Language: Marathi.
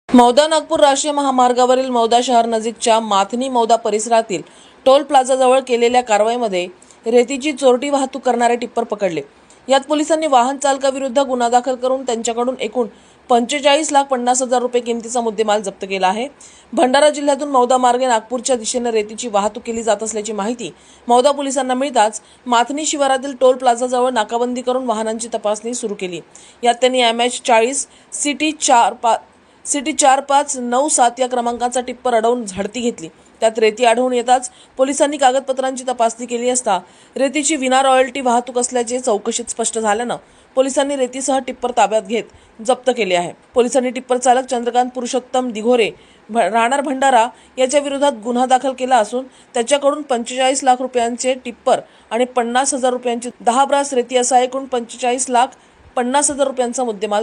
मौदा नागपूर राष्ट्रीय महामार्गावरील मौदा शहर नजीकच्या माथनी मौदा परिसरातील टोल प्लाझाजवळ केलेल्या कारवाईमध्ये रेतीची चोरटी वाहतूक करणारे टिप्पर पकडले। यात पोलिसांनी वाहन चालकाविरुद्ध गुन्हा दाखल करून त्यांच्याकडून एकूण 45,50,000 रुपये किमतीचा मुद्देमाल जप्त केला आहे। भंडारा जिल्ह्यातून मौदा मार्गे नागपूरच्या दिशेने रेतीची वाहतूक केली जात असल्याची माहिती मौदा पोलिसांना मिळताच माथनी शिवारातील टोल प्लाझाजवळ नाकाबंदी करून वाहनांची तपासणी सुरू केली। यात त्यांनी MH40 सिटी 4597 या क्रमांकाचा टिप्पर अडवून झडती घेतली। त्यात रेती आढळून येताच पोलिसांनी कागदपत्रांची तपासणी केली असता रेतीची विना रॉयल्टी वाहतूक असल्याचे चौकशीत स्पष्ट झाल्यानं पोलिसांनी रेतीसह टिप्पर ताब्यात घेत जप्त केले आहे। पोलिसांनी टिप्पर चालक चंद्रकांत पुरुषोत्तम दिघोरे राहणार भंडारा याच्या विरोधात गुन्हा दाखल केला असून त्याच्याकडून 45 लाख रुपयांचे टिप्पर आणि 50,000 रुपयांची 10 ब्रास रेती असा एकूण 45,50,000 रुपयांचा मुद्देमाल